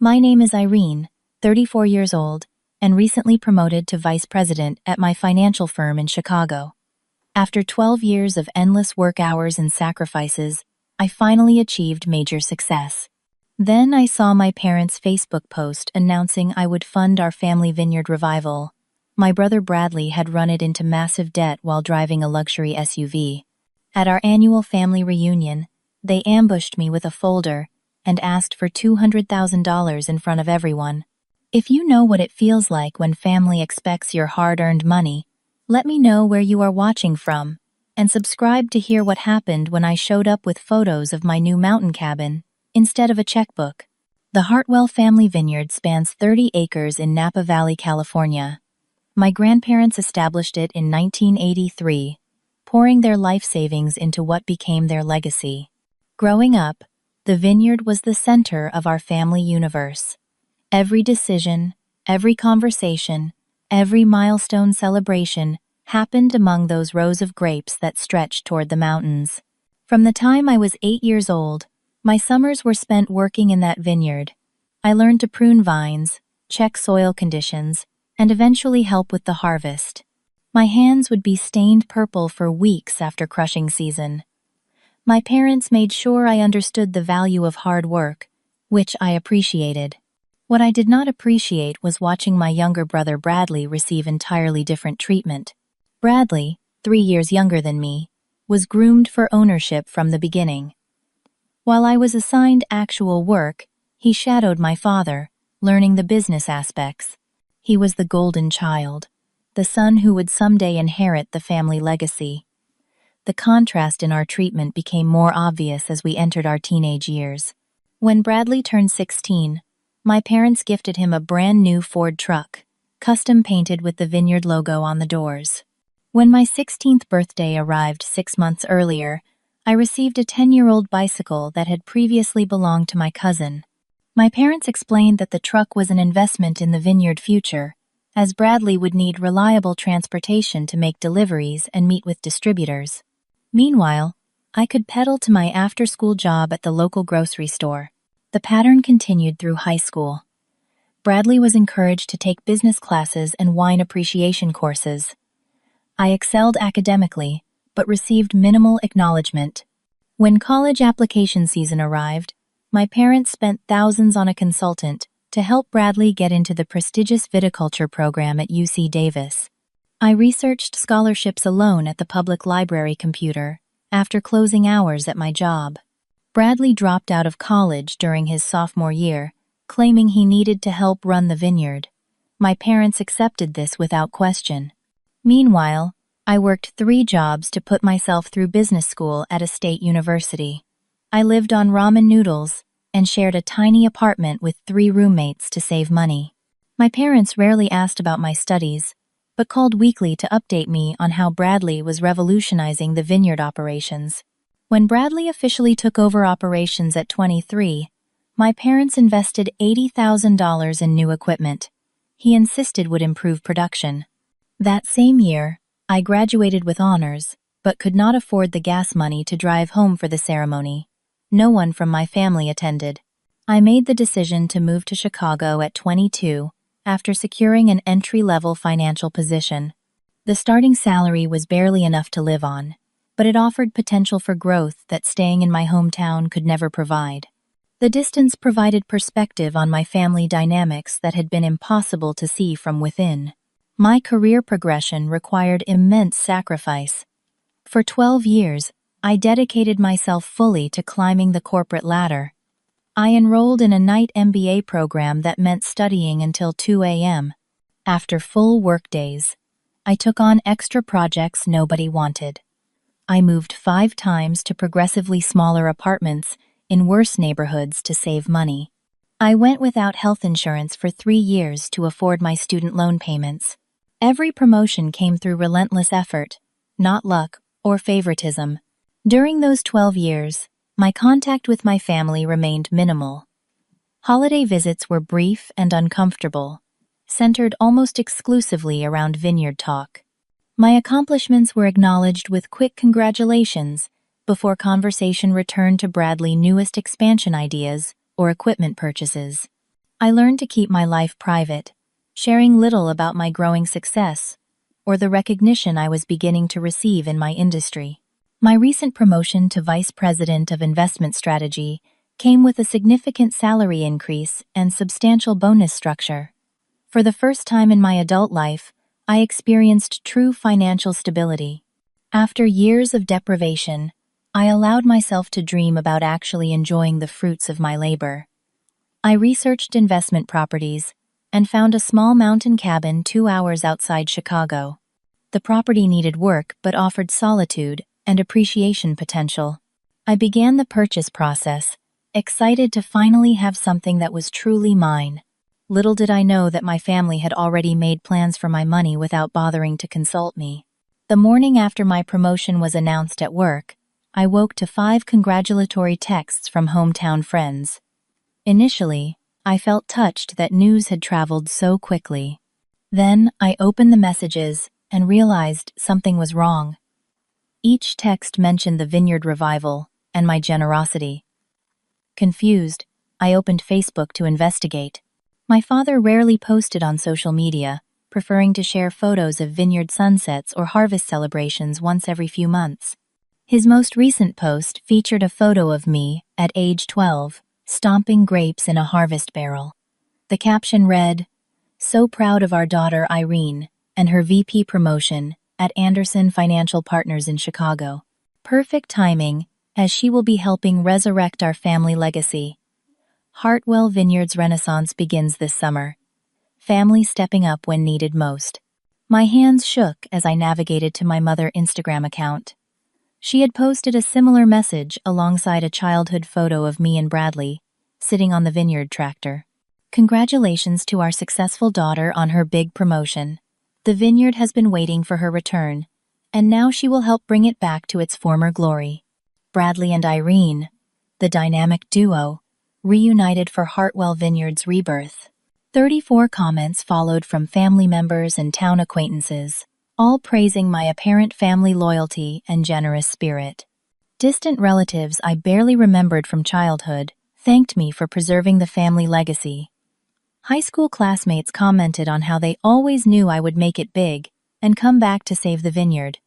My name is Irene, 34 years old, and recently promoted to vice president at my financial firm in Chicago. After 12 years of endless work hours and sacrifices, I finally achieved major success. Then I saw my parents' Facebook post announcing I would fund our family vineyard revival. My brother Bradley had run it into massive debt while driving a luxury SUV. At our annual family reunion, they ambushed me with a folder and asked for $200,000 in front of everyone. If you know what it feels like when family expects your hard-earned money, let me know where you are watching from, and subscribe to hear what happened when I showed up with photos of my new mountain cabin instead of a checkbook. The Hartwell family vineyard spans 30 acres in Napa Valley, California. My grandparents established it in 1983, pouring their life savings into what became their legacy. Growing up, the vineyard was the center of our family universe. Every decision, every conversation, every milestone celebration happened among those rows of grapes that stretched toward the mountains. From the time I was 8 years old, my summers were spent working in that vineyard. I learned to prune vines, check soil conditions, and eventually help with the harvest. My hands would be stained purple for weeks after crushing season. My parents made sure I understood the value of hard work, which I appreciated. What I did not appreciate was watching my younger brother Bradley receive entirely different treatment. Bradley, 3 years younger than me, was groomed for ownership from the beginning. While I was assigned actual work, he shadowed my father, learning the business aspects. He was the golden child, the son who would someday inherit the family legacy. The contrast in our treatment became more obvious as we entered our teenage years. When Bradley turned 16, my parents gifted him a brand new Ford truck, custom painted with the Vineyard logo on the doors. When my 16th birthday arrived 6 months earlier, I received a 10-year-old bicycle that had previously belonged to my cousin. My parents explained that the truck was an investment in the Vineyard future, as Bradley would need reliable transportation to make deliveries and meet with distributors. Meanwhile, I could pedal to my after-school job at the local grocery store. The pattern continued through high school. Bradley was encouraged to take business classes and wine appreciation courses. I excelled academically, but received minimal acknowledgement. When college application season arrived, my parents spent thousands on a consultant to help Bradley get into the prestigious viticulture program at UC Davis. I researched scholarships alone at the public library computer after closing hours at my job. Bradley dropped out of college during his sophomore year, claiming he needed to help run the vineyard. My parents accepted this without question. Meanwhile, I worked 3 jobs to put myself through business school at a state university. I lived on ramen noodles and shared a tiny apartment with 3 roommates to save money. My parents rarely asked about my studies, but called weekly to update me on how Bradley was revolutionizing the vineyard operations. When Bradley officially took over operations at 23, my parents invested $80,000 in new equipment he insisted would improve production. That same year, I graduated with honors, but could not afford the gas money to drive home for the ceremony. No one from my family attended. I made the decision to move to Chicago at 22 after securing an entry-level financial position. The starting salary was barely enough to live on, but it offered potential for growth that staying in my hometown could never provide. The distance provided perspective on my family dynamics that had been impossible to see from within. My career progression required immense sacrifice. For 12 years, I dedicated myself fully to climbing the corporate ladder. I enrolled in a night MBA program that meant studying until 2 a.m. After full workdays, I took on extra projects nobody wanted. I moved 5 times to progressively smaller apartments in worse neighborhoods to save money. I went without health insurance for 3 years to afford my student loan payments. Every promotion came through relentless effort, not luck or favoritism. During those 12 years, my contact with my family remained minimal. Holiday visits were brief and uncomfortable, centered almost exclusively around vineyard talk. My accomplishments were acknowledged with quick congratulations before conversation returned to Bradley's newest expansion ideas or equipment purchases. I learned to keep my life private, sharing little about my growing success or the recognition I was beginning to receive in my industry. My recent promotion to Vice President of Investment Strategy came with a significant salary increase and substantial bonus structure. For the first time in my adult life, I experienced true financial stability. After years of deprivation, I allowed myself to dream about actually enjoying the fruits of my labor. I researched investment properties and found a small mountain cabin 2 hours outside Chicago. The property needed work but offered solitude and appreciation potential. I began the purchase process, excited to finally have something that was truly mine. Little did I know that my family had already made plans for my money without bothering to consult me. The morning after my promotion was announced at work, I woke to 5 congratulatory texts from hometown friends. Initially, I felt touched that news had traveled so quickly. Then I opened the messages and realized something was wrong. Each text mentioned the Vineyard revival and my generosity. Confused, I opened Facebook to investigate. My father rarely posted on social media, preferring to share photos of vineyard sunsets or harvest celebrations once every few months. His most recent post featured a photo of me, at age 12, stomping grapes in a harvest barrel. The caption read, "So proud of our daughter Irene and her VP promotion at Anderson Financial Partners in Chicago. Perfect timing, as she will be helping resurrect our family legacy. Hartwell Vineyard's renaissance begins this summer. Family stepping up when needed most." My hands shook as I navigated to my mother's Instagram account. She had posted a similar message alongside a childhood photo of me and Bradley, sitting on the Vineyard tractor. "Congratulations to our successful daughter on her big promotion. The Vineyard has been waiting for her return, and now she will help bring it back to its former glory." Bradley and Irene, the dynamic duo, reunited for Hartwell Vineyard's rebirth. 34 comments followed from family members and town acquaintances, all praising my apparent family loyalty and generous spirit. Distant relatives I barely remembered from childhood thanked me for preserving the family legacy. High school classmates commented on how they always knew I would make it big and come back to save the Vineyard.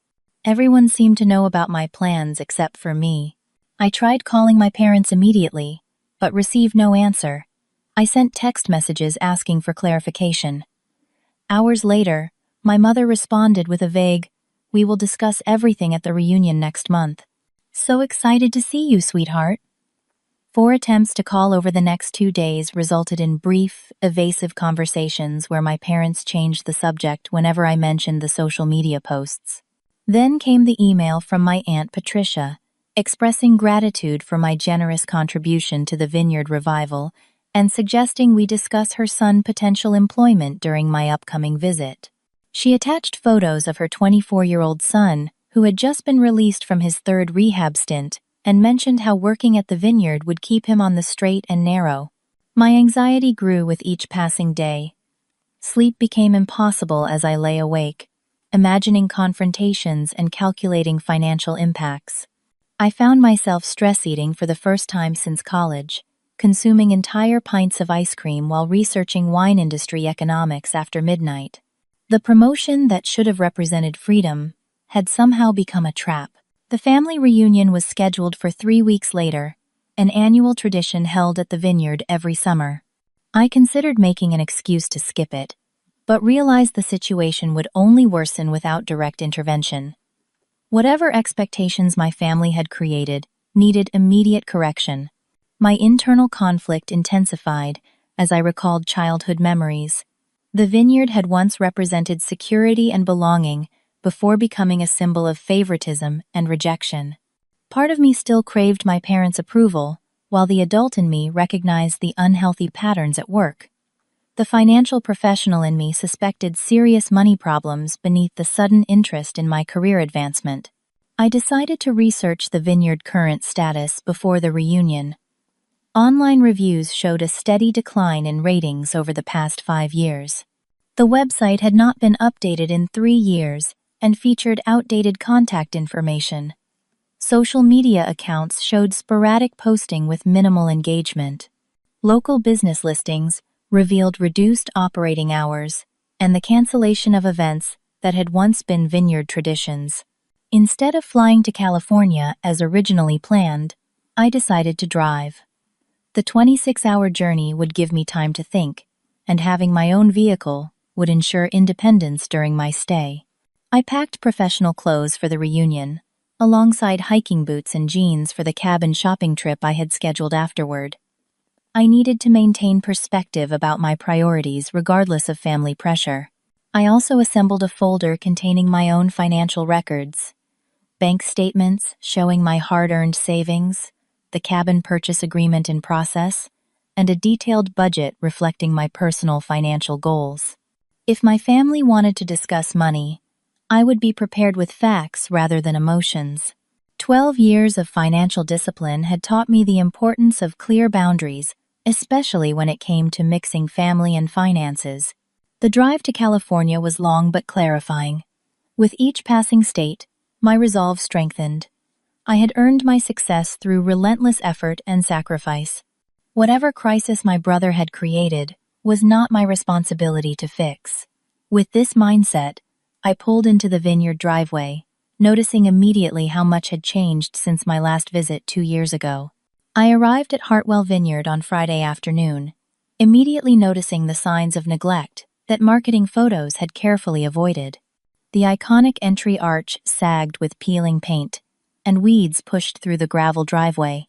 Everyone seemed to know about my plans except for me. I tried calling my parents immediately, but received no answer. I sent text messages asking for clarification. Hours later, my mother responded with a vague, "We will discuss everything at the reunion next month." "So excited to see you, sweetheart." 4 attempts to call over the next 2 days resulted in brief, evasive conversations where my parents changed the subject whenever I mentioned the social media posts. Then came the email from my Aunt Patricia, expressing gratitude for my generous contribution to the Vineyard revival and suggesting we discuss her son's potential employment during my upcoming visit. She attached photos of her 24-year-old son, who had just been released from his 3rd rehab stint, and mentioned how working at the Vineyard would keep him on the straight and narrow. My anxiety grew with each passing day. Sleep became impossible as I lay awake, imagining confrontations and calculating financial impacts. I found myself stress-eating for the first time since college, consuming entire pints of ice cream while researching wine industry economics after midnight. The promotion that should have represented freedom had somehow become a trap. The family reunion was scheduled for 3 weeks later, an annual tradition held at the Vineyard every summer. I considered making an excuse to skip it, but realized the situation would only worsen without direct intervention. Whatever expectations my family had created needed immediate correction. My internal conflict intensified as I recalled childhood memories. The Vineyard had once represented security and belonging before becoming a symbol of favoritism and rejection. Part of me still craved my parents' approval, while the adult in me recognized the unhealthy patterns at work. The financial professional in me suspected serious money problems beneath the sudden interest in my career advancement. I decided to research the Vineyard current status before the reunion. Online reviews showed a steady decline in ratings over the past 5 years. The website had not been updated in 3 years and featured outdated contact information. Social media accounts showed sporadic posting with minimal engagement. Local business listings, revealed reduced operating hours and the cancellation of events that had once been Vineyard traditions. Instead of flying to California as originally planned, I decided to drive. The 26-hour journey would give me time to think, and having my own vehicle would ensure independence during my stay. I packed professional clothes for the reunion, alongside hiking boots and jeans for the cabin shopping trip I had scheduled afterward. I needed to maintain perspective about my priorities regardless of family pressure. I also assembled a folder containing my own financial records, bank statements showing my hard-earned savings, the cabin purchase agreement in process, and a detailed budget reflecting my personal financial goals. If my family wanted to discuss money, I would be prepared with facts rather than emotions. 12 years of financial discipline had taught me the importance of clear boundaries, especially when it came to mixing family and finances. The drive to California was long but clarifying. With each passing state, my resolve strengthened. I had earned my success through relentless effort and sacrifice. Whatever crisis my brother had created was not my responsibility to fix. With this mindset, I pulled into the Vineyard driveway, noticing immediately how much had changed since my last visit 2 years ago. I arrived at Hartwell Vineyard on Friday afternoon, immediately noticing the signs of neglect that marketing photos had carefully avoided. The iconic entry arch sagged with peeling paint, and weeds pushed through the gravel driveway.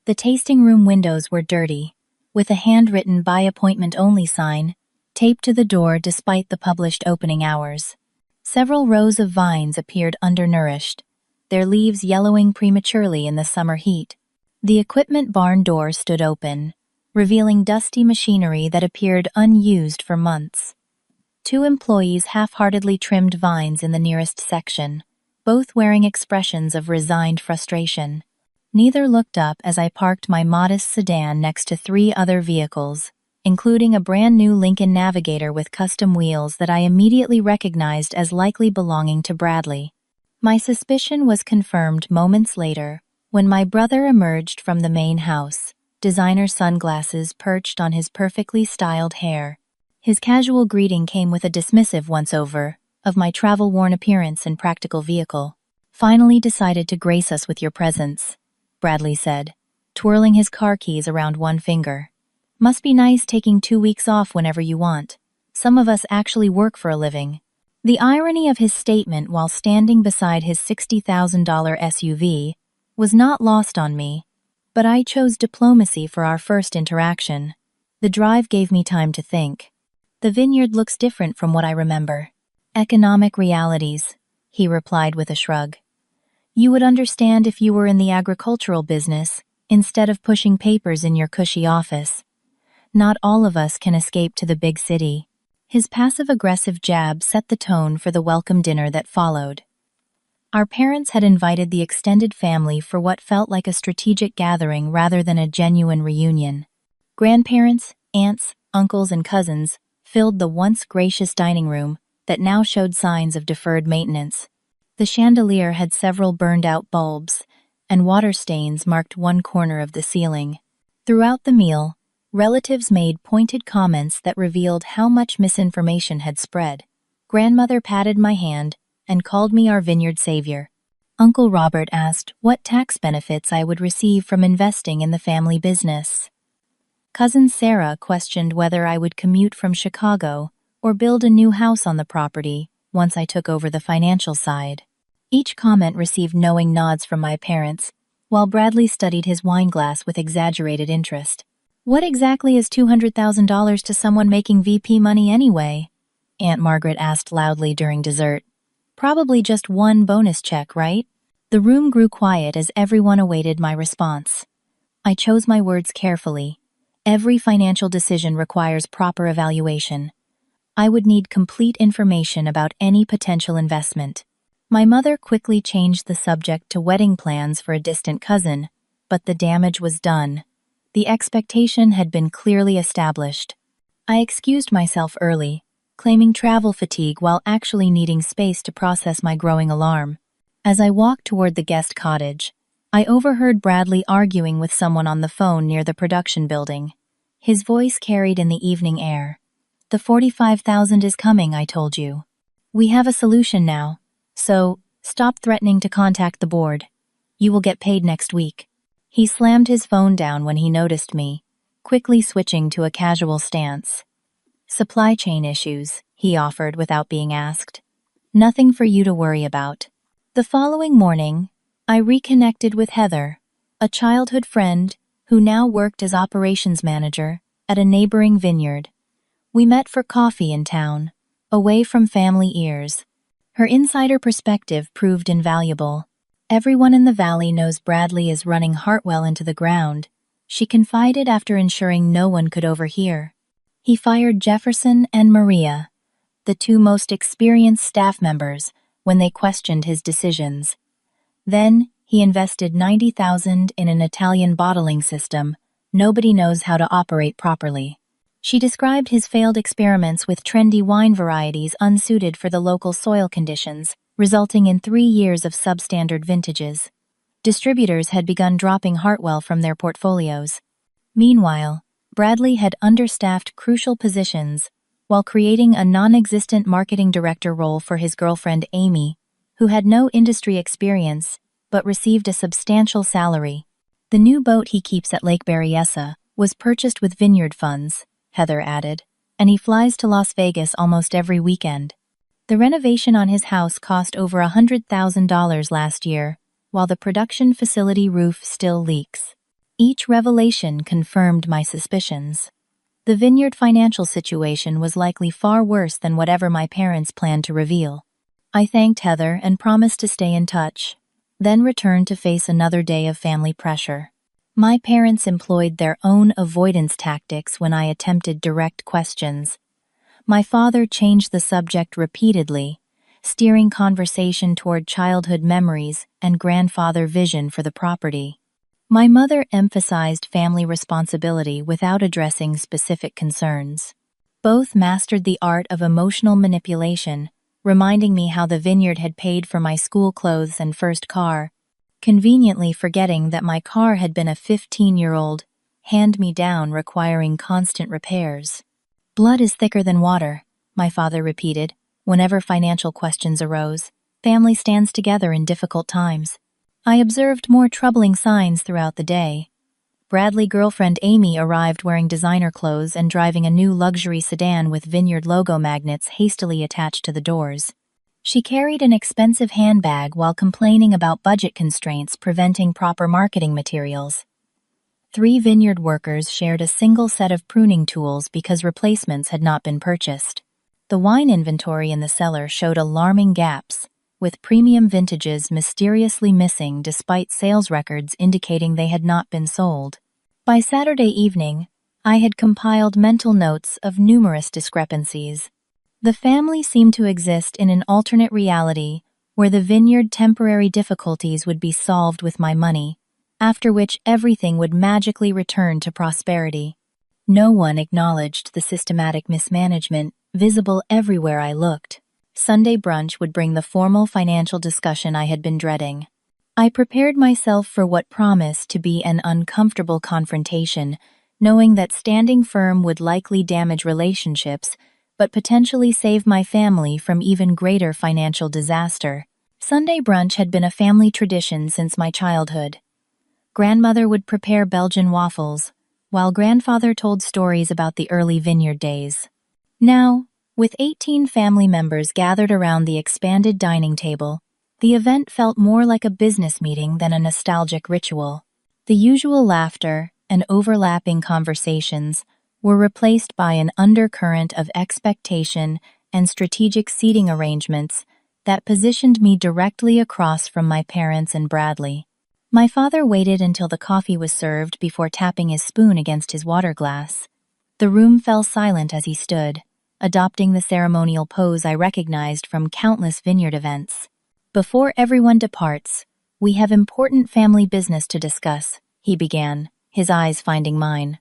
The tasting room windows were dirty, with a handwritten by appointment only sign taped to the door despite the published opening hours. Several rows of vines appeared undernourished, their leaves yellowing prematurely in the summer heat. The equipment barn door stood open, revealing dusty machinery that appeared unused for months. 2 employees half-heartedly trimmed vines in the nearest section, both wearing expressions of resigned frustration. Neither looked up as I parked my modest sedan next to 3 other vehicles, including a brand-new Lincoln Navigator with custom wheels that I immediately recognized as likely belonging to Bradley. My suspicion was confirmed moments later when my brother emerged from the main house, designer sunglasses perched on his perfectly styled hair. His casual greeting came with a dismissive once-over of my travel-worn appearance and practical vehicle. "Finally decided to grace us with your presence," Bradley said, twirling his car keys around one finger. "Must be nice taking 2 weeks off whenever you want. Some of us actually work for a living." The irony of his statement while standing beside his $60,000 SUV was not lost on me, but I chose diplomacy for our first interaction. The drive gave me time to think. "The Vineyard looks different from what I remember." "Economic realities," he replied with a shrug. "You would understand if you were in the agricultural business instead of pushing papers in your cushy office. Not all of us can escape to the big city." His passive-aggressive jab set the tone for the welcome dinner that followed. Our parents had invited the extended family for what felt like a strategic gathering rather than a genuine reunion. Grandparents, aunts, uncles, and cousins filled the once gracious dining room that now showed signs of deferred maintenance. The chandelier had several burned-out bulbs, and water stains marked one corner of the ceiling. Throughout the meal, relatives made pointed comments that revealed how much misinformation had spread. Grandmother patted my hand and called me our Vineyard savior. Uncle Robert asked what tax benefits I would receive from investing in the family business. Cousin Sarah questioned whether I would commute from Chicago or build a new house on the property once I took over the financial side. Each comment received knowing nods from my parents, while Bradley studied his wine glass with exaggerated interest. "What exactly is $200,000 to someone making VP money anyway?" Aunt Margaret asked loudly during dessert. "Probably just one bonus check, right?" The room grew quiet as everyone awaited my response. I chose my words carefully. Every financial decision requires proper evaluation. I would need complete information about any potential investment. My mother quickly changed the subject to wedding plans for a distant cousin, but the damage was done. The expectation had been clearly established. I excused myself early, claiming travel fatigue while actually needing space to process my growing alarm. As I walked toward the guest cottage, I overheard Bradley arguing with someone on the phone near the production building. His voice carried in the evening air. "The 45,000 is coming, I told you. We have a solution now, so stop threatening to contact the board. You will get paid next week." He slammed his phone down when he noticed me, quickly switching to a casual stance. "Supply chain issues," he offered without being asked. "Nothing for you to worry about." The following morning, I reconnected with Heather, a childhood friend who now worked as operations manager at a neighboring vineyard. We met for coffee in town, away from family ears. Her insider perspective proved invaluable. "Everyone in the valley knows Bradley is running Hartwell into the ground," she confided after ensuring no one could overhear. "He fired Jefferson and Maria, the two most experienced staff members, when they questioned his decisions. Then, he invested 90,000 in an Italian bottling system nobody knows how to operate properly." She described his failed experiments with trendy wine varieties unsuited for the local soil conditions, resulting in 3 years of substandard vintages. Distributors had begun dropping Hartwell from their portfolios. Meanwhile, Bradley had understaffed crucial positions while creating a non-existent marketing director role for his girlfriend Amy, who had no industry experience but received a substantial salary. "The new boat he keeps at Lake Berryessa was purchased with Vineyard funds," Heather added, "and he flies to Las Vegas almost every weekend. The renovation on his house cost over $100,000 last year, while the production facility roof still leaks." Each revelation confirmed my suspicions. The Vineyard financial situation was likely far worse than whatever my parents planned to reveal. I thanked Heather and promised to stay in touch, then returned to face another day of family pressure. My parents employed their own avoidance tactics when I attempted direct questions. My father changed the subject repeatedly, steering conversation toward childhood memories and grandfather vision for the property. My mother emphasized family responsibility without addressing specific concerns. Both mastered the art of emotional manipulation, reminding me how the vineyard had paid for my school clothes and first car, conveniently forgetting that my car had been a 15-year-old hand-me-down requiring constant repairs. "Blood is thicker than water," my father repeated, whenever financial questions arose. "Family stands together in difficult times." I observed more troubling signs throughout the day. Bradley girlfriend Amy arrived wearing designer clothes and driving a new luxury sedan with Vineyard logo magnets hastily attached to the doors. She carried an expensive handbag while complaining about budget constraints preventing proper marketing materials. 3 vineyard workers shared a single set of pruning tools because replacements had not been purchased. The wine inventory in the cellar showed alarming gaps, with premium vintages mysteriously missing despite sales records indicating they had not been sold. By Saturday evening, I had compiled mental notes of numerous discrepancies. The family seemed to exist in an alternate reality where the vineyard temporary difficulties would be solved with my money, after which everything would magically return to prosperity. No one acknowledged the systematic mismanagement visible everywhere I looked. Sunday brunch would bring the formal financial discussion I had been dreading. I prepared myself for what promised to be an uncomfortable confrontation, knowing that standing firm would likely damage relationships, but potentially save my family from even greater financial disaster. Sunday brunch had been a family tradition since my childhood. Grandmother would prepare Belgian waffles, while grandfather told stories about the early vineyard days. Now, with 18 family members gathered around the expanded dining table, the event felt more like a business meeting than a nostalgic ritual. The usual laughter and overlapping conversations were replaced by an undercurrent of expectation and strategic seating arrangements that positioned me directly across from my parents and Bradley. My father waited until the coffee was served before tapping his spoon against his water glass. The room fell silent as he stood, adopting the ceremonial pose I recognized from countless vineyard events. "Before everyone departs, we have important family business to discuss," he began, his eyes finding mine.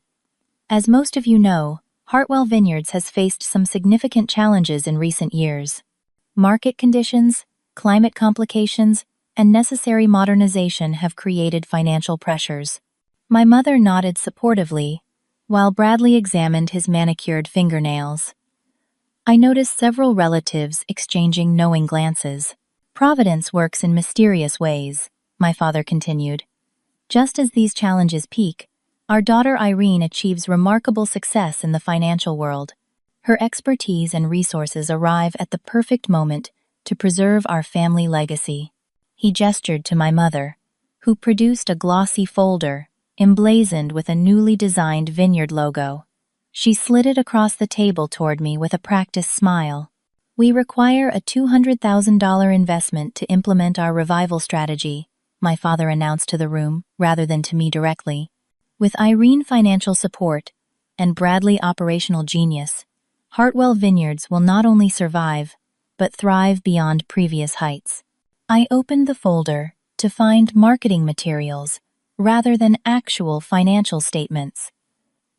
"As most of you know, Hartwell Vineyards has faced some significant challenges in recent years. Market conditions, climate complications, and necessary modernization have created financial pressures." My mother nodded supportively, while Bradley examined his manicured fingernails. I noticed several relatives exchanging knowing glances. Providence works in mysterious ways, my father continued. Just as these challenges peak, our daughter Irene achieves remarkable success in the financial world. Her expertise and resources arrive at the perfect moment to preserve our family legacy. He gestured to my mother, who produced a glossy folder, emblazoned with a newly designed Vineyard logo. She slid it across the table toward me with a practiced smile. We require a $200,000 investment to implement our revival strategy, my father announced to the room, rather than to me directly. With Irene financial support and Bradley operational genius, Hartwell Vineyards will not only survive, but thrive beyond previous heights. I opened the folder to find marketing materials rather than actual financial statements.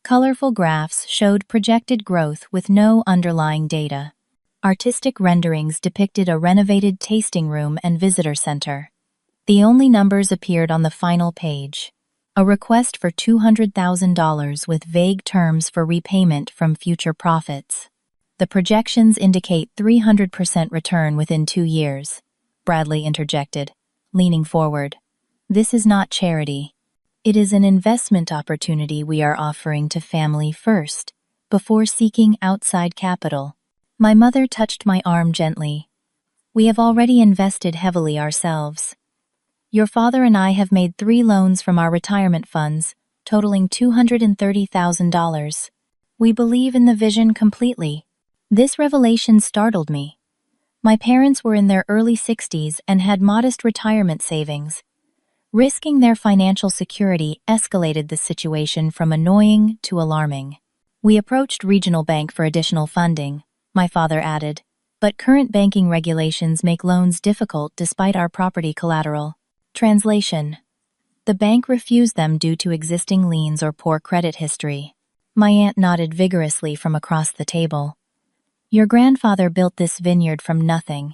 Colorful graphs showed projected growth with no underlying data. Artistic renderings depicted a renovated tasting room and visitor center. The only numbers appeared on the final page. A request for $200,000 with vague terms for repayment from future profits. The projections indicate 300% return within 2 years, Bradley interjected, leaning forward. This is not charity. It is an investment opportunity we are offering to family first, before seeking outside capital. My mother touched my arm gently. We have already invested heavily ourselves. Your father and I have made 3 loans from our retirement funds, totaling $230,000. We believe in the vision completely. This revelation startled me. My parents were in their early 60s and had modest retirement savings. Risking their financial security escalated the situation from annoying to alarming. We approached Regional Bank for additional funding, my father added, but current banking regulations make loans difficult despite our property collateral. Translation: the bank refused them due to existing liens or poor credit history. My aunt nodded vigorously from across the table. Your grandfather built this vineyard from nothing.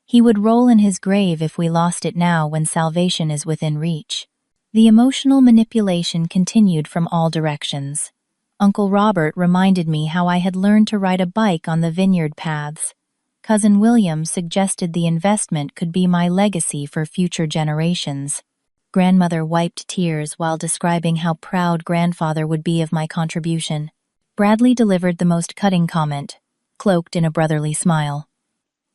He would roll in his grave if we lost it now when salvation is within reach. The emotional manipulation continued from all directions. Uncle Robert reminded me how I had learned to ride a bike on the vineyard paths. Cousin William suggested the investment could be my legacy for future generations. Grandmother wiped tears while describing how proud grandfather would be of my contribution. Bradley delivered the most cutting comment, cloaked in a brotherly smile.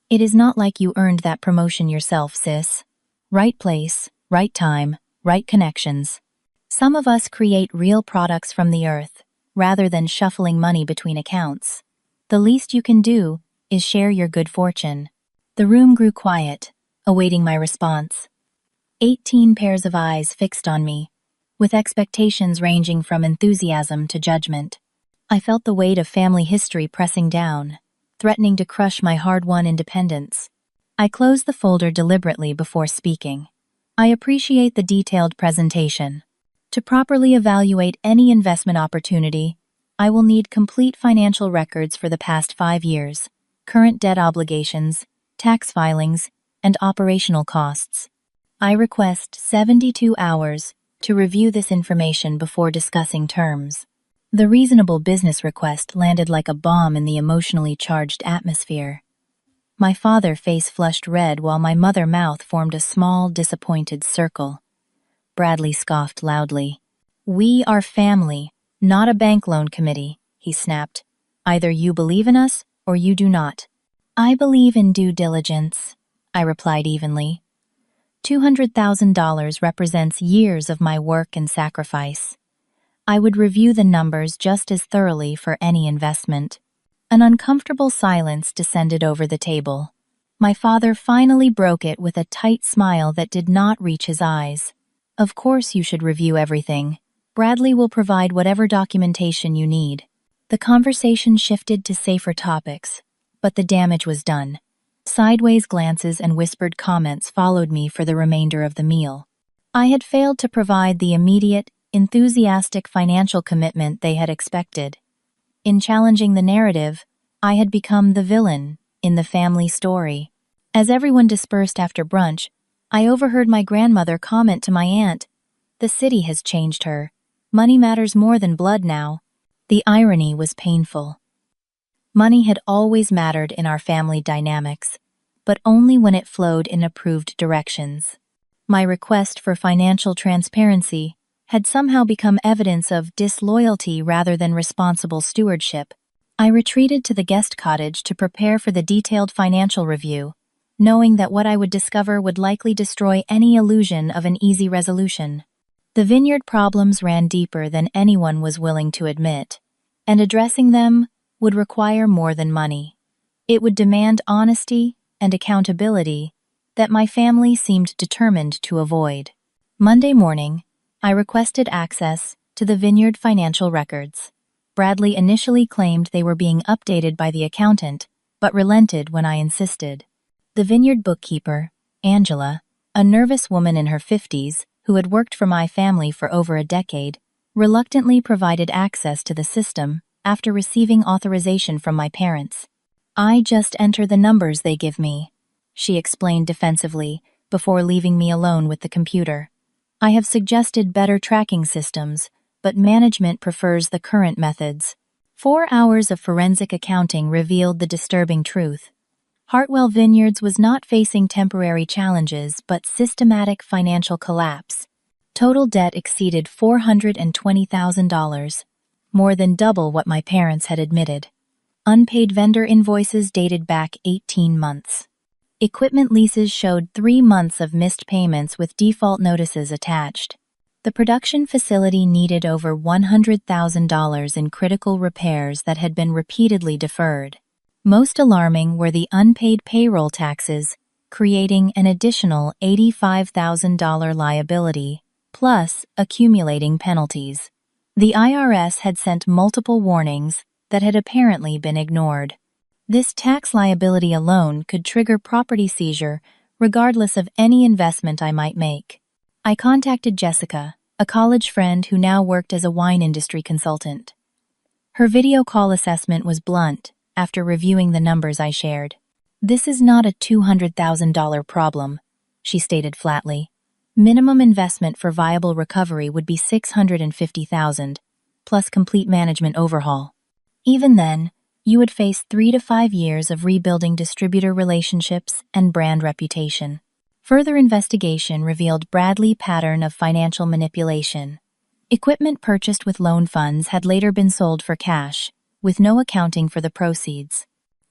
It is not like you earned that promotion yourself, sis. Right place, right time, right connections. Some of us create real products from the earth, rather than shuffling money between accounts. The least you can do is share your good fortune. The room grew quiet, awaiting my response. 18 pairs of eyes fixed on me, with expectations ranging from enthusiasm to judgment. I felt the weight of family history pressing down, threatening to crush my hard-won independence. I closed the folder deliberately before speaking. I appreciate the detailed presentation. To properly evaluate any investment opportunity, I will need complete financial records for the past 5 years, current debt obligations, tax filings, and operational costs. I request 72 hours to review this information before discussing terms. The reasonable business request landed like a bomb in the emotionally charged atmosphere. My father's face flushed red while my mother's mouth formed a small, disappointed circle. Bradley scoffed loudly. We are family, not a bank loan committee, he snapped. Either you believe in us, or you do not. I believe in due diligence, I replied evenly. $200,000 represents years of my work and sacrifice. I would review the numbers just as thoroughly for any investment. An uncomfortable silence descended over the table. My father finally broke it with a tight smile that did not reach his eyes. Of course you should review everything. Bradley will provide whatever documentation you need. The conversation shifted to safer topics, but the damage was done. Sideways glances and whispered comments followed me for the remainder of the meal. I had failed to provide the immediate, enthusiastic financial commitment they had expected. In challenging the narrative, I had become the villain in the family story. As everyone dispersed after brunch, I overheard my grandmother comment to my aunt, "The city has changed her. Money matters more than blood now." The irony was painful. Money had always mattered in our family dynamics, but only when it flowed in approved directions. My request for financial transparency had somehow become evidence of disloyalty rather than responsible stewardship. I retreated to the guest cottage to prepare for the detailed financial review, knowing that what I would discover would likely destroy any illusion of an easy resolution. The Vineyard problems ran deeper than anyone was willing to admit, and addressing them would require more than money. It would demand honesty and accountability that my family seemed determined to avoid. Monday morning, I requested access to the Vineyard financial records. Bradley initially claimed they were being updated by the accountant, but relented when I insisted. The Vineyard bookkeeper, Angela, a nervous woman in her 50s who had worked for my family for over a decade, reluctantly provided access to the system after receiving authorization from my parents. "I just enter the numbers they give me," she explained defensively before leaving me alone with the computer. "I have suggested better tracking systems, but management prefers the current methods." 4 hours of forensic accounting revealed the disturbing truth. Hartwell Vineyards was not facing temporary challenges but systematic financial collapse. Total debt exceeded $420,000, more than double what my parents had admitted. Unpaid vendor invoices dated back 18 months. Equipment leases showed 3 months of missed payments with default notices attached. The production facility needed over $100,000 in critical repairs that had been repeatedly deferred. Most alarming were the unpaid payroll taxes, creating an additional $85,000 liability, plus accumulating penalties. The IRS had sent multiple warnings that had apparently been ignored. This tax liability alone could trigger property seizure regardless of any investment I might make. I contacted Jessica, a college friend who now worked as a wine industry consultant. Her video call assessment was blunt after reviewing the numbers I shared. "This is not a $200,000 problem," she stated flatly. "Minimum investment for viable recovery would be $650,000, plus complete management overhaul. Even then, you would face 3 to 5 years of rebuilding distributor relationships and brand reputation." Further investigation revealed Bradley's pattern of financial manipulation. Equipment purchased with loan funds had later been sold for cash, with no accounting for the proceeds.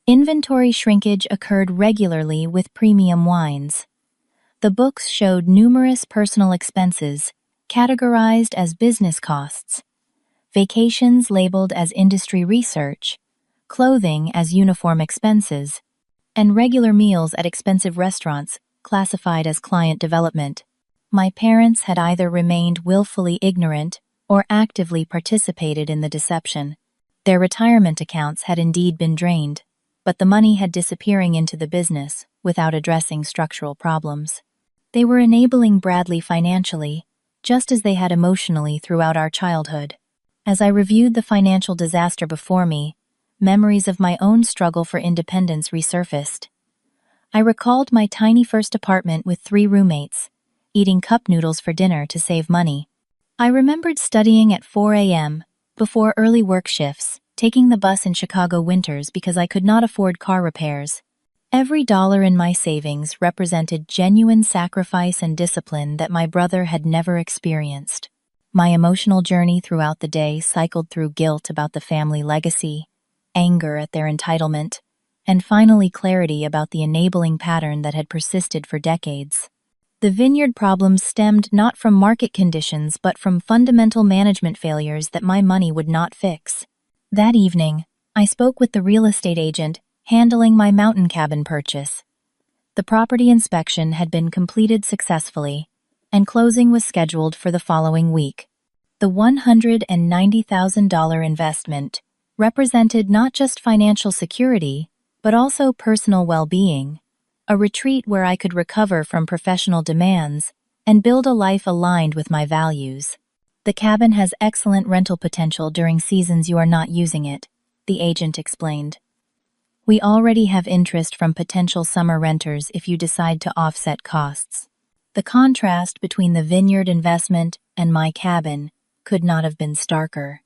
Inventory shrinkage occurred regularly with premium wines. The books showed numerous personal expenses, categorized as business costs, vacations labeled as industry research, clothing as uniform expenses, and regular meals at expensive restaurants classified as client development. My parents had either remained willfully ignorant or actively participated in the deception. Their retirement accounts had indeed been drained, but the money had disappearing into the business without addressing structural problems. They were enabling Bradley financially, just as they had emotionally throughout our childhood. As I reviewed the financial disaster before me, memories of my own struggle for independence resurfaced. I recalled my tiny first apartment with 3 roommates, eating cup noodles for dinner to save money. I remembered studying at 4 a.m., before early work shifts, taking the bus in Chicago winters because I could not afford car repairs. Every dollar in my savings represented genuine sacrifice and discipline that my brother had never experienced. My emotional journey throughout the day cycled through guilt about the family legacy, anger at their entitlement, and finally clarity about the enabling pattern that had persisted for decades. The Vineyard problems stemmed not from market conditions but from fundamental management failures that my money would not fix. That evening, I spoke with the real estate agent handling my mountain cabin purchase. The property inspection had been completed successfully, and closing was scheduled for the following week. The $190,000 investment represented not just financial security, but also personal well-being, a retreat where I could recover from professional demands and build a life aligned with my values. "The cabin has excellent rental potential during seasons you are not using it," the agent explained. "We already have interest from potential summer renters if you decide to offset costs." The contrast between the Vineyard investment and my cabin could not have been starker.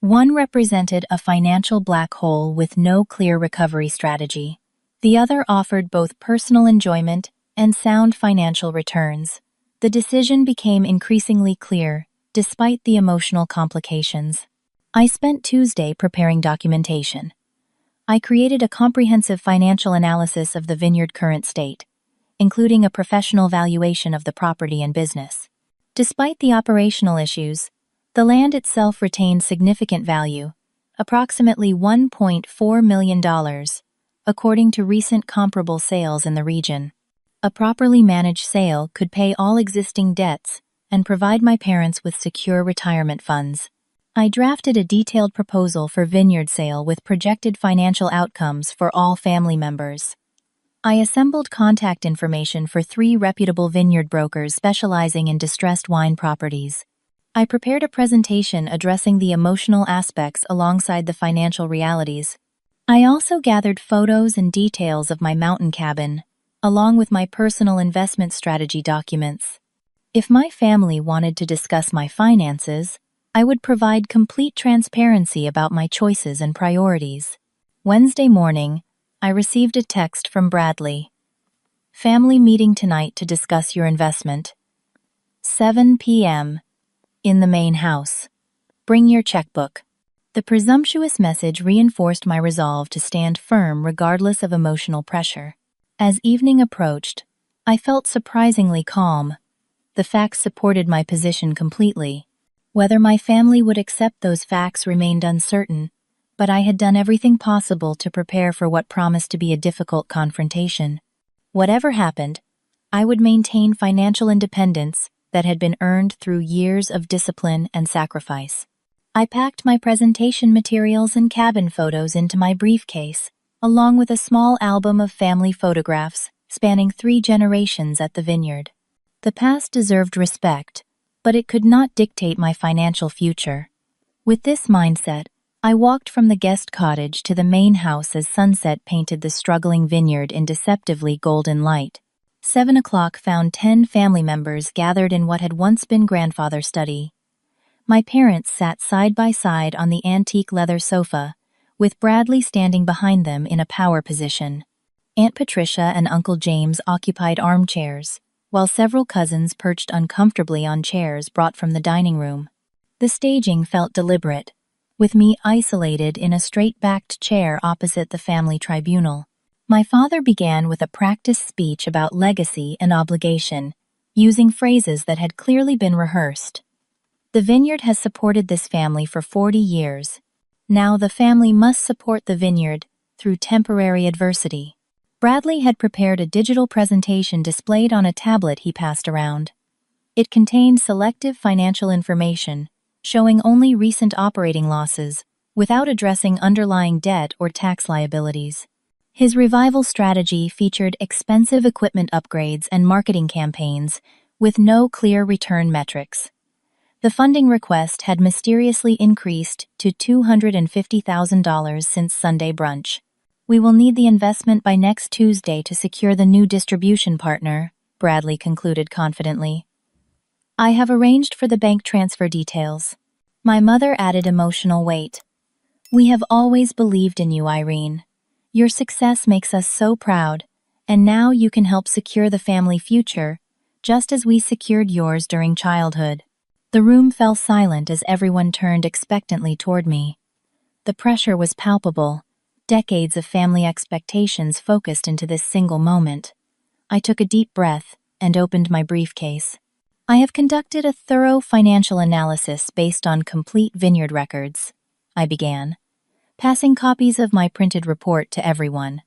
One represented a financial black hole with no clear recovery strategy. The other offered both personal enjoyment and sound financial returns. The decision became increasingly clear, despite the emotional complications. I spent Tuesday preparing documentation. I created a comprehensive financial analysis of the Vineyard current state, including a professional valuation of the property and business. Despite the operational issues, the land itself retained significant value, approximately $1.4 million, according to recent comparable sales in the region. A properly managed sale could pay all existing debts and provide my parents with secure retirement funds. I drafted a detailed proposal for Vineyard sale with projected financial outcomes for all family members. I assembled contact information for 3 reputable vineyard brokers specializing in distressed wine properties. I prepared a presentation addressing the emotional aspects alongside the financial realities. I also gathered photos and details of my mountain cabin, along with my personal investment strategy documents. If my family wanted to discuss my finances, I would provide complete transparency about my choices and priorities. Wednesday morning, I received a text from Bradley. Family meeting tonight to discuss your investment. 7 p.m. in the main house. Bring your checkbook. The presumptuous message reinforced my resolve to stand firm regardless of emotional pressure. As evening approached, I felt surprisingly calm. The facts supported my position completely. Whether my family would accept those facts remained uncertain, but I had done everything possible to prepare for what promised to be a difficult confrontation. Whatever happened, I would maintain financial independence that had been earned through years of discipline and sacrifice. I packed my presentation materials and cabin photos into my briefcase, along with a small album of family photographs spanning 3 generations at the Vineyard. The past deserved respect, but it could not dictate my financial future. With this mindset, I walked from the guest cottage to the main house as sunset painted the struggling vineyard in deceptively golden light. 7 o'clock found 10 family members gathered in what had once been grandfather's study. My parents sat side by side on the antique leather sofa, with Bradley standing behind them in a power position. Aunt Patricia and Uncle James occupied armchairs, while several cousins perched uncomfortably on chairs brought from the dining room. The staging felt deliberate, with me isolated in a straight-backed chair opposite the family tribunal. My father began with a practiced speech about legacy and obligation, using phrases that had clearly been rehearsed. The Vineyard has supported this family for 40 years. Now the family must support the Vineyard through temporary adversity. Bradley had prepared a digital presentation displayed on a tablet he passed around. It contained selective financial information, showing only recent operating losses, without addressing underlying debt or tax liabilities. His revival strategy featured expensive equipment upgrades and marketing campaigns, with no clear return metrics. The funding request had mysteriously increased to $250,000 since Sunday brunch. We will need the investment by next Tuesday to secure the new distribution partner, Bradley concluded confidently. I have arranged for the bank transfer details. My mother added emotional weight. We have always believed in you, Irene. Your success makes us so proud, and now you can help secure the family future, just as we secured yours during childhood. The room fell silent as everyone turned expectantly toward me. The pressure was palpable. Decades of family expectations focused into this single moment. I took a deep breath and opened my briefcase. I have conducted a thorough financial analysis based on complete Vineyard records, I began, passing copies of my printed report to everyone.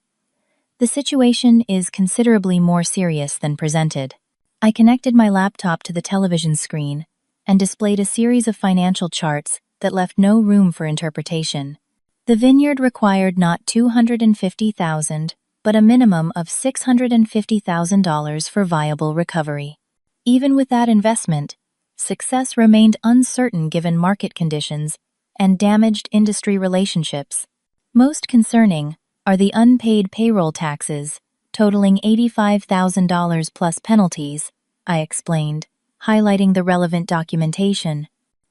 The situation is considerably more serious than presented. I connected my laptop to the television screen and displayed a series of financial charts that left no room for interpretation. The Vineyard required not $250,000, but a minimum of $650,000 for viable recovery. Even with that investment, success remained uncertain given market conditions and damaged industry relationships. Most concerning are the unpaid payroll taxes, totaling $85,000 plus penalties, I explained, highlighting the relevant documentation.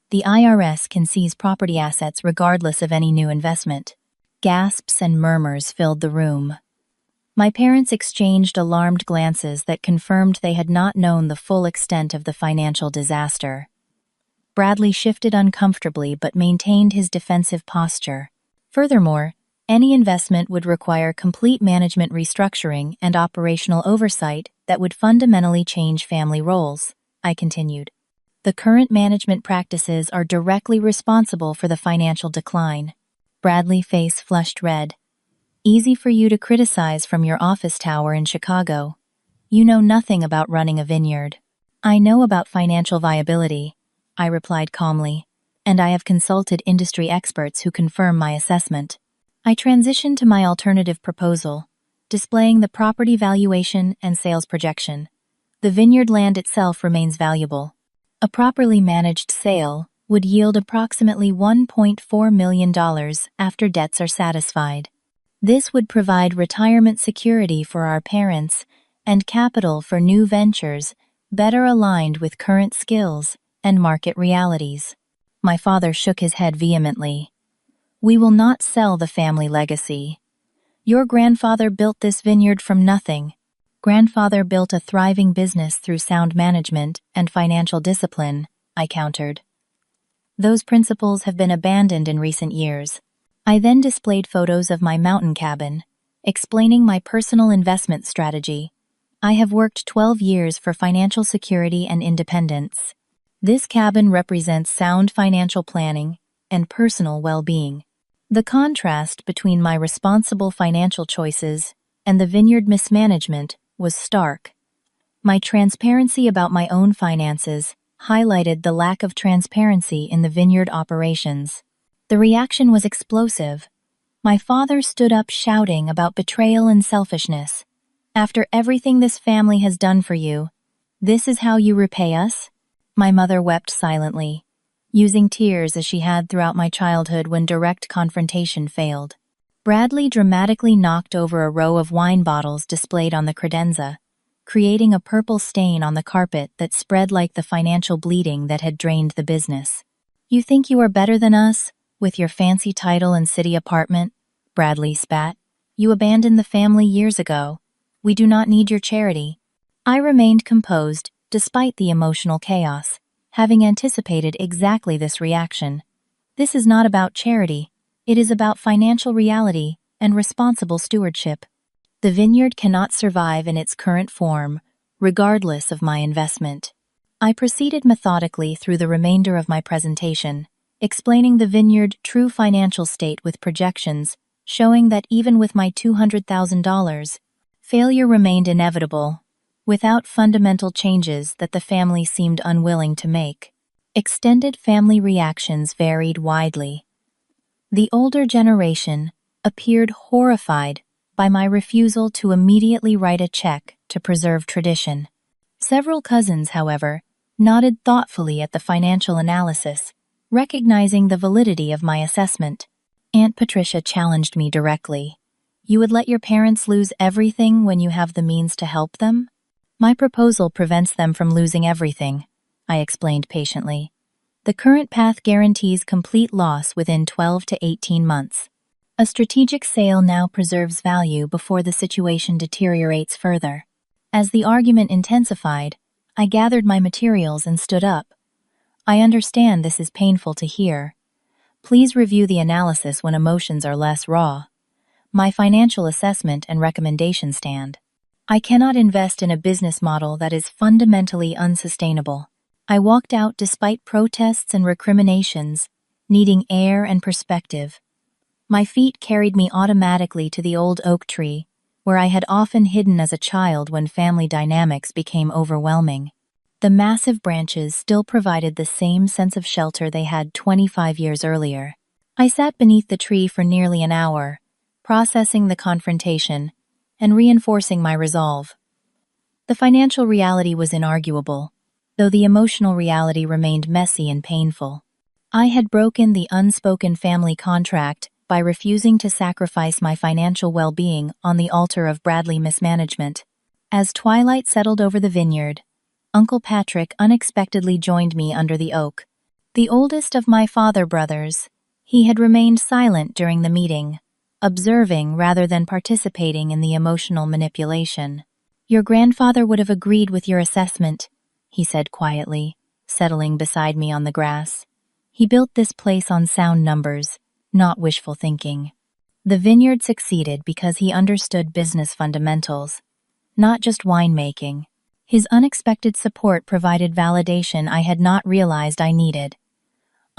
The IRS can seize property assets regardless of any new investment. Gasps and murmurs filled the room. My parents exchanged alarmed glances that confirmed they had not known the full extent of the financial disaster. Bradley shifted uncomfortably but maintained his defensive posture. Furthermore, any investment would require complete management restructuring and operational oversight that would fundamentally change family roles, I continued. The current management practices are directly responsible for the financial decline. Bradley's face flushed red. Easy for you to criticize from your office tower in Chicago. You know nothing about running a vineyard. I know about financial viability, I replied calmly, and I have consulted industry experts who confirm my assessment. I transitioned to my alternative proposal, displaying the property valuation and sales projection. The vineyard land itself remains valuable. A properly managed sale would yield approximately $1.4 million after debts are satisfied. This would provide retirement security for our parents and capital for new ventures better aligned with current skills and market realities. My father shook his head vehemently. We will not sell the family legacy. Your grandfather built this vineyard from nothing. Grandfather built a thriving business through sound management and financial discipline, I countered. Those principles have been abandoned in recent years. I then displayed photos of my mountain cabin, explaining my personal investment strategy. I have worked 12 years for financial security and independence. This cabin represents sound financial planning and personal well-being. The contrast between my responsible financial choices and the vineyard mismanagement was stark. My transparency about my own finances highlighted the lack of transparency in the vineyard operations. The reaction was explosive. My father stood up shouting about betrayal and selfishness. After everything this family has done for you, this is how you repay us? My mother wept silently, using tears as she had throughout my childhood when direct confrontation failed. Bradley dramatically knocked over a row of wine bottles displayed on the credenza, creating a purple stain on the carpet that spread like the financial bleeding that had drained the business. You think you are better than us? With your fancy title and city apartment, Bradley spat. You abandoned the family years ago. We do not need your charity. I remained composed, despite the emotional chaos, having anticipated exactly this reaction. This is not about charity. It is about financial reality and responsible stewardship. The vineyard cannot survive in its current form, regardless of my investment. I proceeded methodically through the remainder of my presentation, explaining the vineyard's true financial state with projections, showing that even with my $200,000, failure remained inevitable, without fundamental changes that the family seemed unwilling to make. Extended family reactions varied widely. The older generation appeared horrified by my refusal to immediately write a check to preserve tradition. Several cousins, however, nodded thoughtfully at the financial analysis, recognizing the validity of my assessment. Aunt Patricia challenged me directly. You would let your parents lose everything when you have the means to help them? My proposal prevents them from losing everything, I explained patiently. The current path guarantees complete loss within 12 to 18 months. A strategic sale now preserves value before the situation deteriorates further. As the argument intensified, I gathered my materials and stood up. I understand this is painful to hear. Please review the analysis when emotions are less raw. My financial assessment and recommendation stand. I cannot invest in a business model that is fundamentally unsustainable. I walked out despite protests and recriminations, needing air and perspective. My feet carried me automatically to the old oak tree, where I had often hidden as a child when family dynamics became overwhelming. The massive branches still provided the same sense of shelter they had 25 years earlier. I sat beneath the tree for nearly an hour, processing the confrontation and reinforcing my resolve. The financial reality was inarguable, though the emotional reality remained messy and painful. I had broken the unspoken family contract by refusing to sacrifice my financial well-being on the altar of Bradley mismanagement. As twilight settled over the vineyard, Uncle Patrick unexpectedly joined me under the oak. The oldest of my father brothers, he had remained silent during the meeting, observing rather than participating in the emotional manipulation. "Your grandfather would have agreed with your assessment," he said quietly, settling beside me on the grass. "He built this place on sound numbers, not wishful thinking." The vineyard succeeded because he understood business fundamentals, not just winemaking. His unexpected support provided validation I had not realized I needed.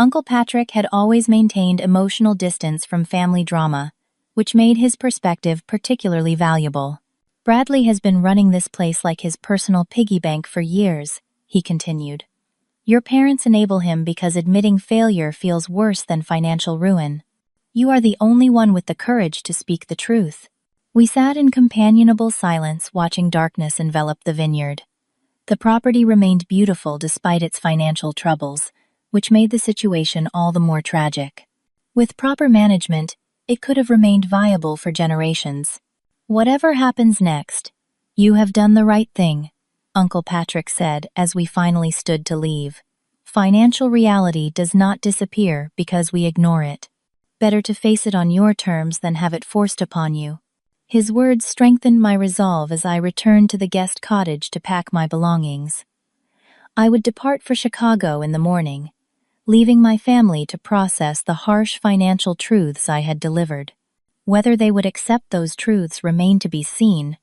Uncle Patrick had always maintained emotional distance from family drama, which made his perspective particularly valuable. "Bradley has been running this place like his personal piggy bank for years," he continued. "Your parents enable him because admitting failure feels worse than financial ruin. You are the only one with the courage to speak the truth." We sat in companionable silence watching darkness envelop the vineyard. The property remained beautiful despite its financial troubles, which made the situation all the more tragic. With proper management, it could have remained viable for generations. "Whatever happens next, you have done the right thing," Uncle Patrick said as we finally stood to leave. "Financial reality does not disappear because we ignore it. Better to face it on your terms than have it forced upon you." His words strengthened my resolve as I returned to the guest cottage to pack my belongings. I would depart for Chicago in the morning, leaving my family to process the harsh financial truths I had delivered. Whether they would accept those truths remained to be seen,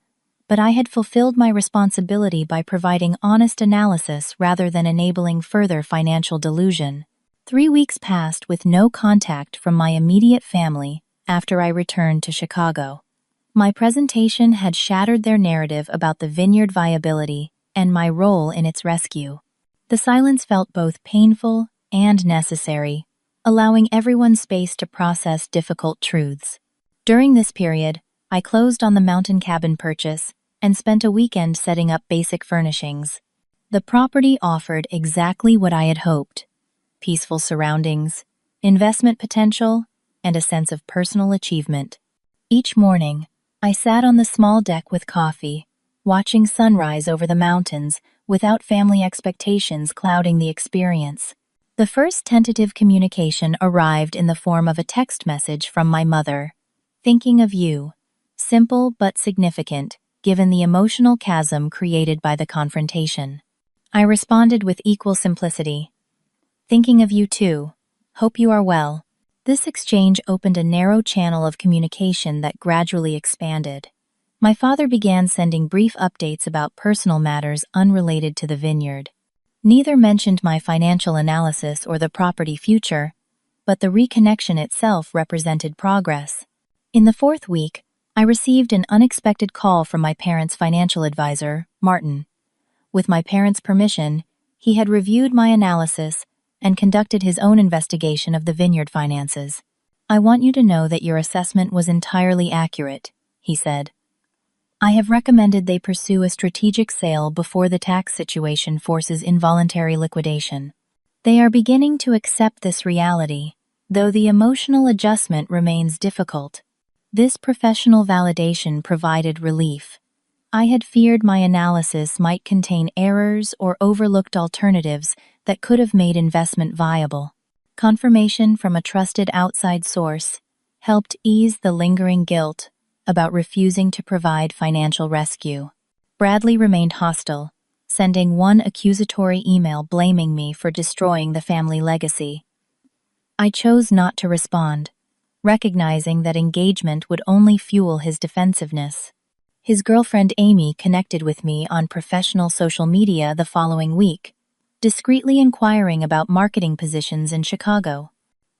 but I had fulfilled my responsibility by providing honest analysis rather than enabling further financial delusion. 3 weeks passed with no contact from my immediate family after I returned to Chicago. My presentation had shattered their narrative about the vineyard viability and my role in its rescue. The silence felt both painful and necessary, allowing everyone space to process difficult truths. During this period, I closed on the mountain cabin purchase and spent a weekend setting up basic furnishings. The property offered exactly what I had hoped: peaceful surroundings, investment potential, and a sense of personal achievement. Each morning, I sat on the small deck with coffee, watching sunrise over the mountains without family expectations clouding the experience. The first tentative communication arrived in the form of a text message from my mother. "Thinking of you." Simple but significant, given the emotional chasm created by the confrontation. I responded with equal simplicity. "Thinking of you too. Hope you are well." This exchange opened a narrow channel of communication that gradually expanded. My father began sending brief updates about personal matters unrelated to the vineyard. Neither mentioned my financial analysis or the property future, but the reconnection itself represented progress. In the 4th week, I received an unexpected call from my parents' financial advisor, Martin. With my parents' permission, he had reviewed my analysis and conducted his own investigation of the vineyard finances. "I want you to know that your assessment was entirely accurate," he said. "I have recommended they pursue a strategic sale before the tax situation forces involuntary liquidation. They are beginning to accept this reality, though the emotional adjustment remains difficult." This professional validation provided relief. I had feared my analysis might contain errors or overlooked alternatives that could have made investment viable. Confirmation from a trusted outside source helped ease the lingering guilt about refusing to provide financial rescue. Bradley remained hostile, sending one accusatory email blaming me for destroying the family legacy. I chose not to respond, recognizing that engagement would only fuel his defensiveness. His girlfriend Amy connected with me on professional social media the following week, discreetly inquiring about marketing positions in Chicago.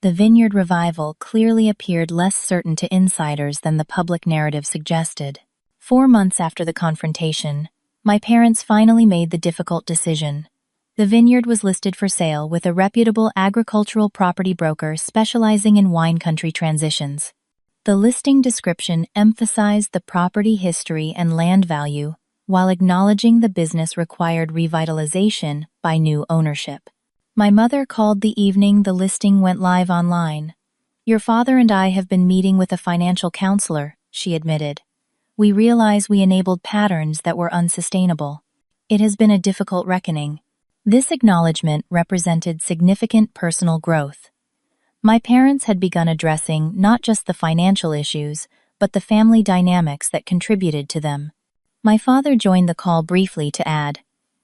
The vineyard revival clearly appeared less certain to insiders than the public narrative suggested. 4 months after the confrontation, my parents finally made the difficult decision. The vineyard was listed for sale with a reputable agricultural property broker specializing in wine country transitions. The listing description emphasized the property history and land value, while acknowledging the business required revitalization by new ownership. My mother called the evening the listing went live online. "Your father and I have been meeting with a financial counselor," she admitted. "We realize we enabled patterns that were unsustainable. It has been a difficult reckoning." This acknowledgement represented significant personal growth. My parents had begun addressing not just the financial issues, but the family dynamics that contributed to them. My father joined the call briefly to add,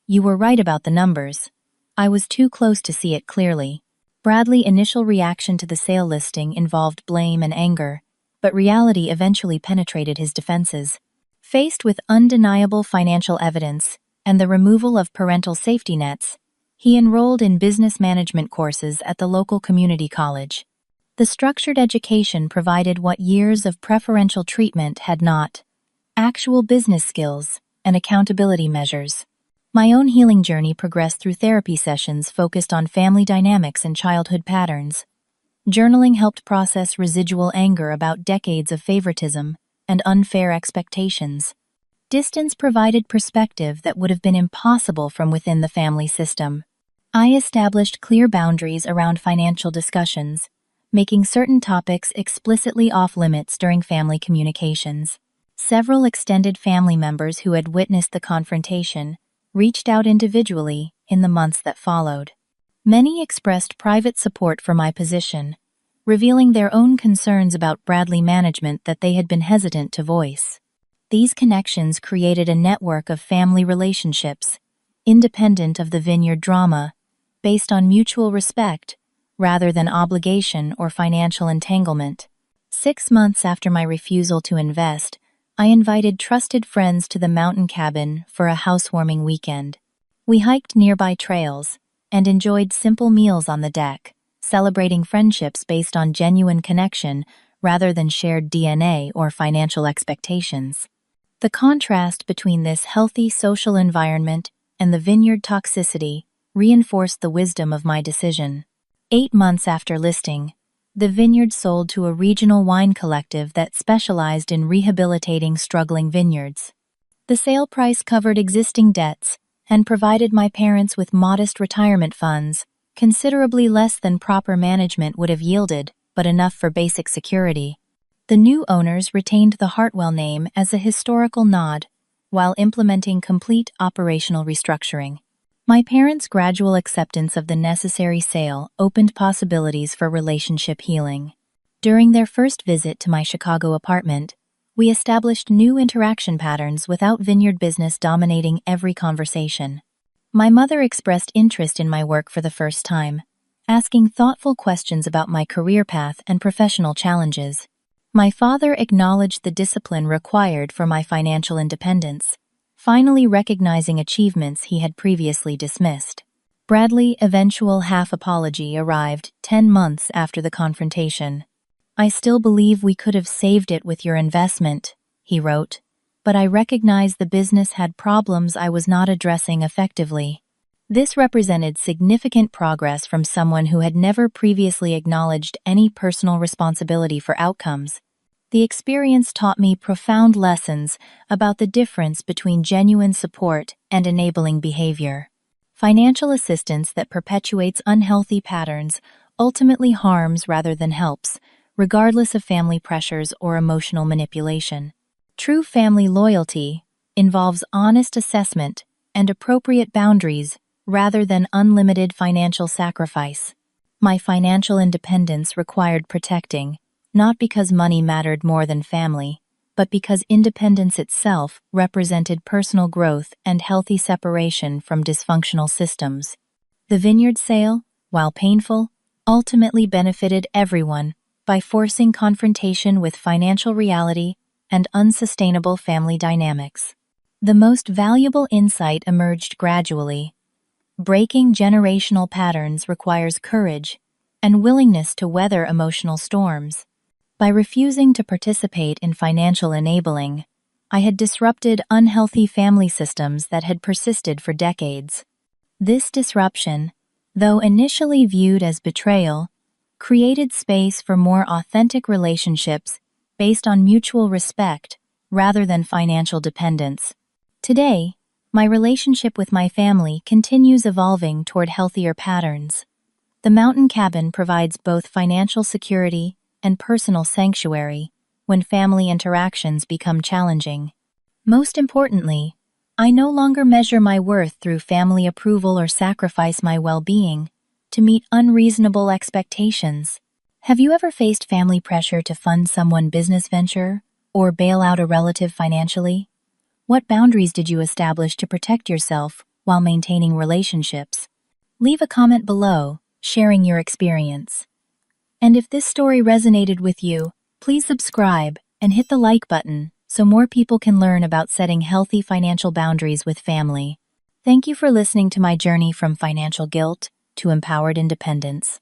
"You were right about the numbers. I was too close to see it clearly." Bradley's initial reaction to the sale listing involved blame and anger, but reality eventually penetrated his defenses. Faced with undeniable financial evidence and the removal of parental safety nets, he enrolled in business management courses at the local community college. The structured education provided what years of preferential treatment had not: actual business skills and accountability measures. My own healing journey progressed through therapy sessions focused on family dynamics and childhood patterns. Journaling helped process residual anger about decades of favoritism and unfair expectations. Distance provided perspective that would have been impossible from within the family system. I established clear boundaries around financial discussions, making certain topics explicitly off-limits during family communications. Several extended family members who had witnessed the confrontation reached out individually in the months that followed. Many expressed private support for my position, revealing their own concerns about Bradley management that they had been hesitant to voice. These connections created a network of family relationships, independent of the Vineyard drama, based on mutual respect rather than obligation or financial entanglement. 6 months after my refusal to invest, I invited trusted friends to the mountain cabin for a housewarming weekend. We hiked nearby trails and enjoyed simple meals on the deck, celebrating friendships based on genuine connection rather than shared DNA or financial expectations. The contrast between this healthy social environment and the Vineyard toxicity reinforced the wisdom of my decision. 8 months after listing, the Vineyard sold to a regional wine collective that specialized in rehabilitating struggling vineyards. The sale price covered existing debts and provided my parents with modest retirement funds, considerably less than proper management would have yielded, but enough for basic security. The new owners retained the Hartwell name as a historical nod, while implementing complete operational restructuring. My parents' gradual acceptance of the necessary sale opened possibilities for relationship healing. During their first visit to my Chicago apartment, we established new interaction patterns without Vineyard business dominating every conversation. My mother expressed interest in my work for the first time, asking thoughtful questions about my career path and professional challenges. My father acknowledged the discipline required for my financial independence, finally recognizing achievements he had previously dismissed. Bradley's eventual half-apology arrived 10 months after the confrontation. "I still believe we could have saved it with your investment," he wrote, "but I recognize the business had problems I was not addressing effectively." This represented significant progress from someone who had never previously acknowledged any personal responsibility for outcomes. The experience taught me profound lessons about the difference between genuine support and enabling behavior. Financial assistance that perpetuates unhealthy patterns ultimately harms rather than helps, regardless of family pressures or emotional manipulation. True family loyalty involves honest assessment and appropriate boundaries rather than unlimited financial sacrifice. My financial independence required protecting, not because money mattered more than family, but because independence itself represented personal growth and healthy separation from dysfunctional systems. The Vineyard sale, while painful, ultimately benefited everyone by forcing confrontation with financial reality and unsustainable family dynamics. The most valuable insight emerged gradually. Breaking generational patterns requires courage and willingness to weather emotional storms. By refusing to participate in financial enabling, I had disrupted unhealthy family systems that had persisted for decades. This disruption, though initially viewed as betrayal, created space for more authentic relationships based on mutual respect rather than financial dependence. Today, my relationship with my family continues evolving toward healthier patterns. The mountain cabin provides both financial security and personal sanctuary when family interactions become challenging. Most importantly, I no longer measure my worth through family approval or sacrifice my well-being to meet unreasonable expectations. Have you ever faced family pressure to fund someone's business venture or bail out a relative financially? What boundaries did you establish to protect yourself while maintaining relationships? Leave a comment below, sharing your experience. And if this story resonated with you, please subscribe and hit the like button so more people can learn about setting healthy financial boundaries with family. Thank you for listening to my journey from financial guilt to empowered independence.